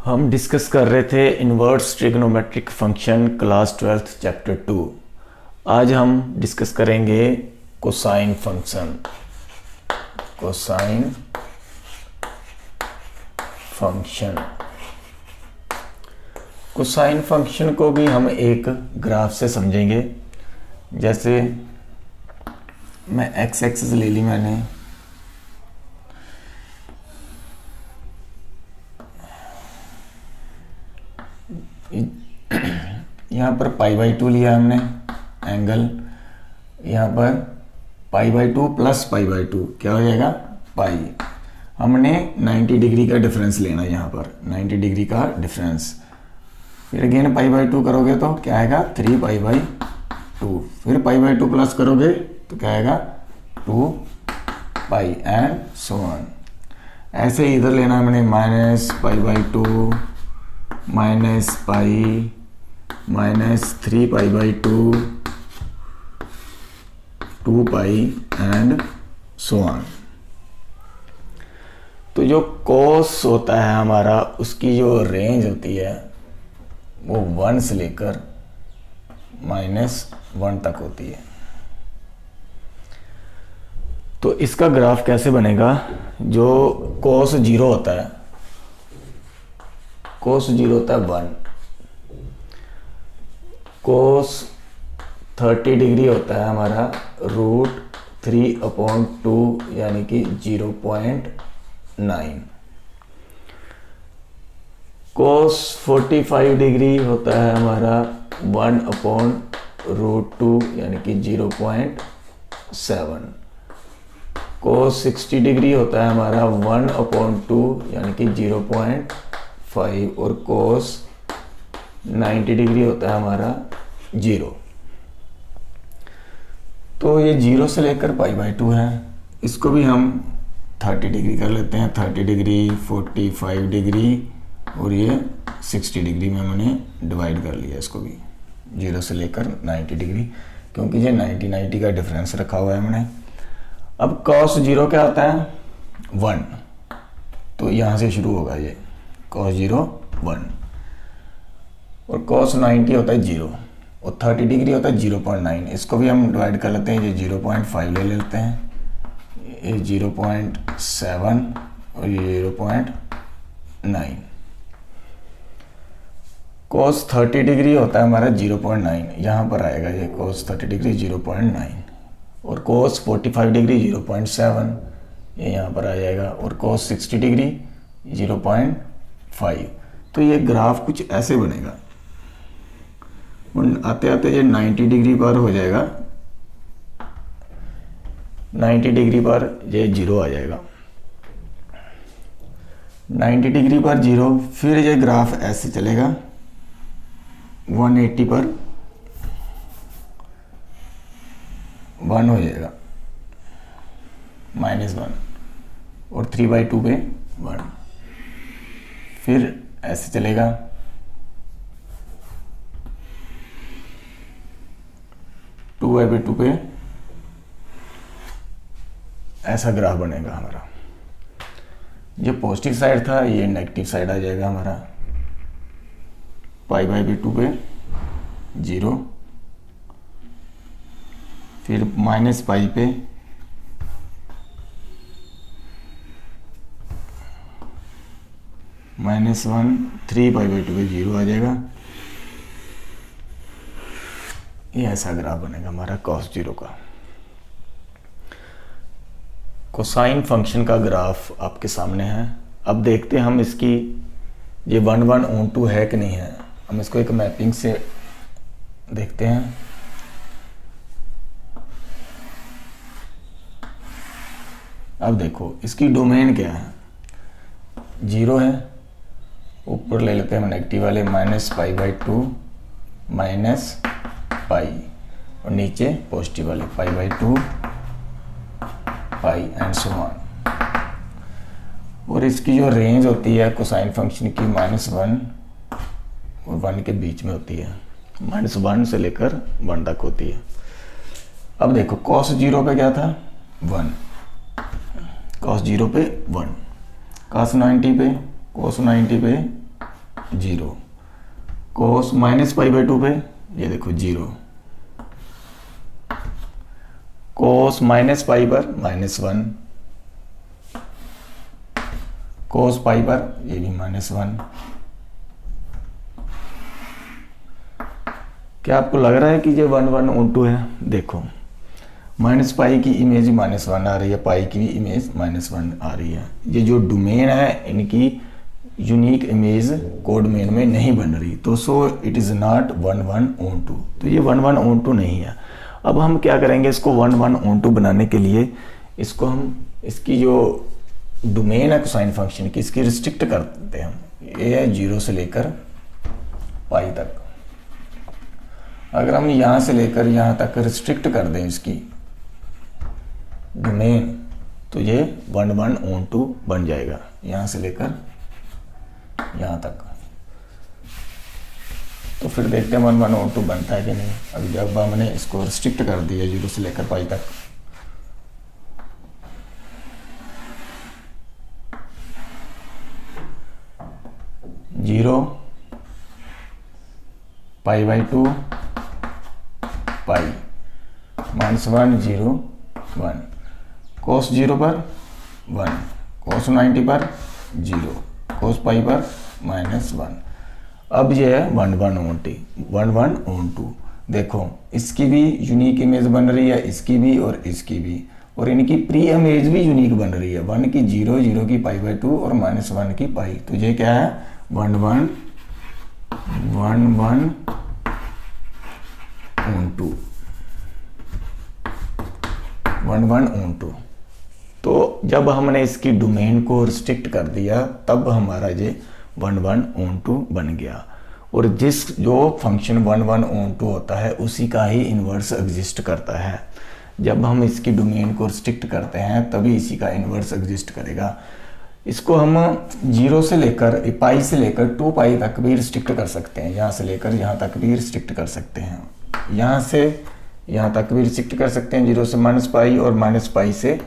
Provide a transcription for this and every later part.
हम डिस्कस कर रहे थे inverse trigonometric function class 12th chapter 2। आज हम डिस्कस करेंगे cosine function. Cosine function cosine function को भी हम एक ग्राफ से समझेंगे। जैसे मैं एक्स एक्सिस ले ली मैंने, यहाँ पर π/2 लिया हमने एंगल, यहाँ पर π/2 प्लस π/2 क्या हो जाएगा पाई। हमने 90 डिग्री का डिफरेंस लेना है, यहाँ पर 90 डिग्री का डिफरेंस। फिर अगेन π/2 करोगे तो क्या आएगा 3π/2। फिर π/2 प्लस करोगे तो क्या आएगा 2π एंड सो ऑन। ऐसे ही इधर लेना हमने -π/2 minus pi minus 3π/2 2π and so on. तो जो कोस होता है हमारा, उसकी जो रेंज होती है वो 1 से लेकर -1 तक होती है। तो इसका ग्राफ कैसे बनेगा? जो कोस 0 होता है, कोस 0 होता है 1, कोस 30 डिग्री होता है हमारा √3/2 यानी कि 0.9। कोस 45 डिग्री होता है हमारा 1/√2 यानी कि 0.7। कोस 60 डिग्री होता है हमारा 1/2 यानी कि 0.5। और कोस 90 डिग्री होता है हमारा 0। तो ये 0 से लेकर π/2 है। इसको भी हम 30 डिग्री कर लेते हैं। 30 डिग्री, 45 डिग्री और ये 60 डिग्री में मैंने डिवाइड कर लिया इसको भी, 0 से लेकर 90 डिग्री, क्योंकि ये 90 का डिफरेंस रखा हुआ है हमने। अब cos 0 क्या होता है 1, तो यहाँ से शुरू होगा ये cos 0 1। और cos 90 होता है 0 और 30 डिग्री होता है 0.9। इसको भी हम डिवाइड कर लेते हैं, ये 0.5 ले लेते हैं, ये 0.7 और ये 0.9। cos 30 डिग्री होता है हमारा 0.9, यहाँ पर आएगा ये cos 30 डिग्री 0.9। और cos 45 डिग्री 0.7 ये यहाँ पर आ जाएगा। और cos 60 डिग्री 0.5। तो ये ग्राफ कुछ ऐसे बनेगा। आते आते ये 90 डिग्री पर हो जाएगा, 90 डिग्री पर ये 0 आ जाएगा, 90 डिग्री पर 0। फिर ये ग्राफ ऐसे चलेगा 180 पर 1 हो जाएगा -1 और 3/2 पे 1। फिर ऐसे चलेगा 2/2 पे ऐसा ग्राफ बनेगा हमारा। ये पॉजिटिव साइड था, ये नेगेटिव साइड आ जाएगा हमारा। π/2 पे 0, फिर -π पे -1, 3π/2 पे 0 आ जाएगा। ये ऐसा ग्राफ बनेगा हमारा cos 0 का। कोसाइन फंक्शन का ग्राफ आपके सामने है। अब देखते हैं हम इसकी ये 1/2 है कि नहीं है। हम इसको एक मैपिंग से देखते हैं। अब देखो इसकी डोमेन क्या है, 0 है। ऊपर ले लेते हैं हम नेगेटिव वाले -π/2 -π, और नीचे पॉजिटिव वाले π/2 π एंड सो ऑन। और इसकी जो रेंज होती है कोसाइन फंक्शन की -1 और 1 के बीच में होती है, -1 से लेकर 1 तक होती है। अब देखो cos 0 पे क्या था 1, cos 0 पे 1, cos 90 पे 0, कोस माइनस पाई बाई 2 पे ये देखो 0, कोस माइनस पाई पर -1, कोस पाई पर ये भी -1। क्या आपको लग रहा है कि ये 1 1 ऑन 2 है? देखो माइनस पाई की इमेज -1 आ रही है, पाई की भी इमेज -1 आ रही है। ये जो डोमेन है इनकी यूनिक इमेज कोड मेन में नहीं बन रही, तो so it is not 1 1 on 2, तो ये 1 1 ऑन 2 नहीं है। अब हम क्या करेंगे, इसको 1 1 ऑन 2 बनाने के लिए इसको हम इसकी जो डोमेन है कोसाइन फंक्शन की, इसकी रिस्ट्रिक्ट करते हैं हम। ये है 0 से लेकर पाई तक। अगर हम यहाँ से लेकर यहाँ तक रिस्ट्रिक्ट कर दें इसकी डोमेन, तो ये 1 1 ऑन 2 बन जाएगा, यहाँ से लेकर यहाँ तक। तो फिर देखते हैं 1 1 ऑन 2 बनता है कि नहीं। अभी जब हमने इसको रिस्ट्रिक्ट कर दिया 0 से लेकर पाई तक, जीरो पाई बाई 2 पाई -1 0 1, कोस 0 पर 1, कोस 90 पर 0, कोस पाई पर -1। अब ये है 1 1 ऑन 2। देखो इसकी भी यूनिक इमेज बन रही है, इसकी भी और इसकी भी, और इनकी प्री इमेज भी यूनिक बन रही है। 1 की 0, 0 की पाई बाई 2 और -1 की पाई। तो ये क्या है 1 1 ऑन 2, 1 1 ऑन 2। तो जब हमने इसकी डोमेन को रिस्ट्रिक्ट कर दिया तब हमारा ये 1 1 ऑन 2 बन गया। और जिस जो फंक्शन 1 1 ऑन 2 होता है उसी का ही इन्वर्स एग्जिस्ट करता है। जब हम इसकी डोमेन को रिस्ट्रिक्ट करते हैं तभी इसी का इन्वर्स एग्जिस्ट करेगा। इसको हम 0 से लेकर पाई से लेकर 2 पाई तक भी रिस्ट्रिक्ट कर सकते हैं, यहाँ से लेकर यहाँ तक भी रिस्ट्रिक्ट कर सकते हैं, यहाँ से यहाँ तक भी रिस्ट्रिक्ट कर सकते हैं 0 से -पाई, और -पाई से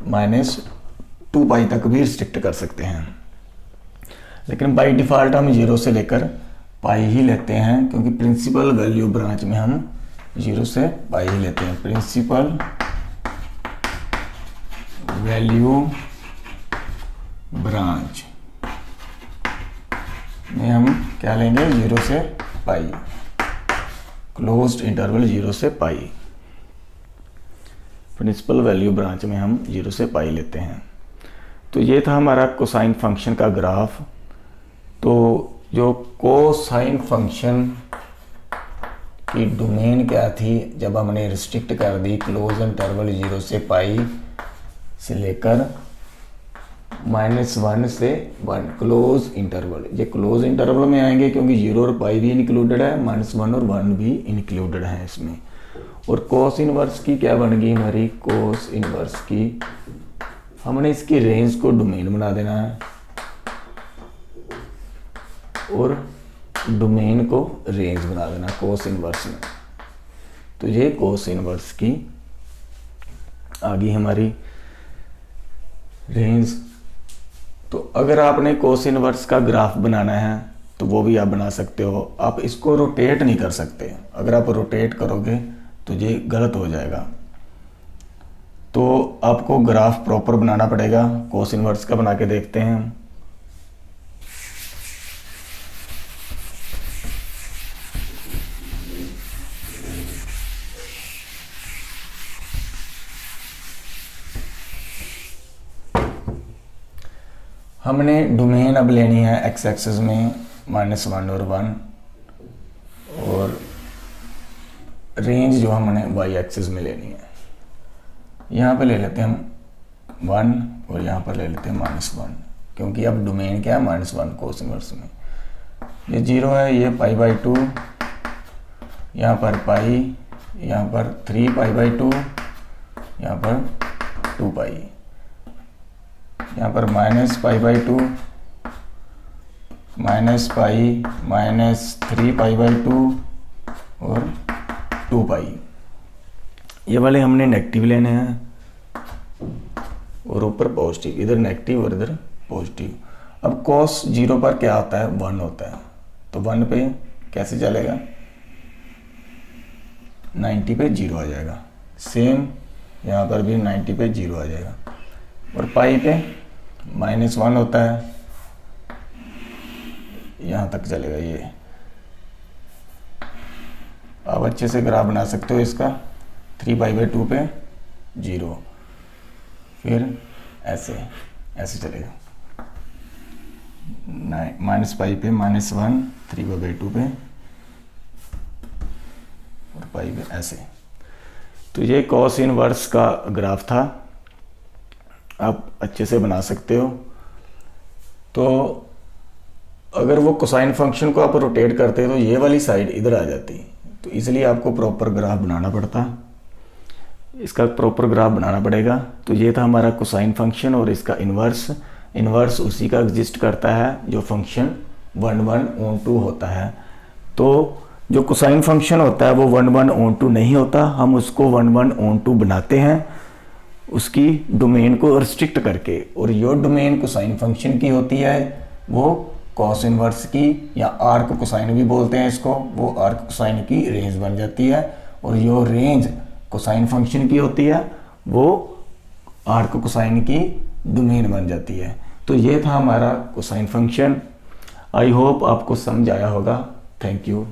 -2 पाई तक भी रिस्ट्रिक्ट कर सकते हैं। लेकिन बाय डिफ़ॉल्ट हम 0 से लेकर पाई ही लेते हैं, क्योंकि प्रिंसिपल वैल्यू ब्रांच में हम 0 से पाई ही लेते हैं। प्रिंसिपल वैल्यू ब्रांच में हम क्या लेंगे 0 से पाई, क्लोज्ड इंटरवल 0 से पाई। प्रिंसिपल वैल्यू ब्रांच में हम 0 से पाई लेते हैं। तो ये था हमारा कोसाइन फंक्शन का ग्राफ। तो जो कोसाइन फंक्शन की डोमेन क्या थी, जब हमने रिस्ट्रिक्ट कर दी क्लोज इंटरवल 0 से पाई से लेकर -1 से 1, क्लोज इंटरवल। ये क्लोज इंटरवल में आएंगे क्योंकि 0 और पाई भी इंक्लूडेड है, -1 और 1 भी इंक्लूडेड है इसमें। और कोस इनवर्स की क्या बन गई हमारी, कोस इनवर्स की हमने इसकी रेंज को डोमेन बना देना है और डोमेन को रेंज बना देना कोस इनवर्स में। तो ये कोस इनवर्स की आ गई हमारी रेंज। तो अगर आपने कोस इनवर्स का ग्राफ बनाना है तो वो भी आप बना सकते हो। आप इसको रोटेट नहीं कर सकते, अगर आप रोटेट करोगे तो ये गलत हो जाएगा। तो आपको ग्राफ प्रॉपर बनाना पड़ेगा। कोस इनवर्स का बना के देखते हैं हम। हमने डोमेन अब लेनी है एक्स एक्सिस में -1 और 1, और रेंज जो हमने वाई एक्सिस में लेनी है। यहाँ पे ले लेते हैं हम 1 और यहाँ पर ले लेते हैं -1, क्योंकि अब डोमेन क्या है -1 कोस इनवर्स में। ये 0 है, ये पाई बाई 2, यहाँ पर पाई, यहाँ पर 3 पाई बाई 2, यहाँ पर 2 पाई, यहाँ पर -pi by 2, -pi, -3 pi by 2 और 2 पाई। ये वाले हमने नेगेटिव लेने हैं और ऊपर पॉजिटिव, इधर नेगेटिव और इधर पॉजिटिव। अब cos 0 पर क्या होता है, 1 होता है, तो 1 पे कैसे चलेगा, 90 पे 0 आ जाएगा। सेम यहाँ पर भी 90 पे 0 आ जाएगा। और पाई पे -1 होता है, यहाँ तक चलेगा ये। आप अच्छे से ग्राफ बना सकते हो इसका, 3π/2 पे 0, फिर ऐसे ऐसे चलेगा, -π पे -1, 3π/2 पे और पाई पे ऐसे। तो ये कॉस इनवर्स का ग्राफ था, आप अच्छे से बना सकते हो। तो अगर वो कोसाइन फंक्शन को आप रोटेट करते तो ये वाली साइड इधर आ जाती, तो इसलिए आपको प्रॉपर ग्राफ बनाना पड़ता, इसका प्रॉपर ग्राफ बनाना पड़ेगा। तो ये था हमारा कोसाइन फंक्शन और इसका इन्वर्स उसी का एग्जिस्ट करता है जो फंक्शन 1/(1/2) होता है। तो जो कोसाइन फंक्शन होता है वो 1/(1/2) नहीं होता, हम उसको 1/(1/2) बनाते हैं उसकी डोमेन को रिस्ट्रिक्ट करके, और यो डोमेन कोसाइन फंक्शन की होती है वो कॉस इनवर्स की, या आर्क कोसाइन भी बोलते हैं इसको, वो आर्क कोसाइन की रेंज बन जाती है। और यो रेंज कोसाइन फंक्शन की होती है वो आर्क कोसाइन की डोमेन बन जाती है। तो ये था हमारा कोसाइन फंक्शन। आई होप आपको समझ आया होगा। Thank you.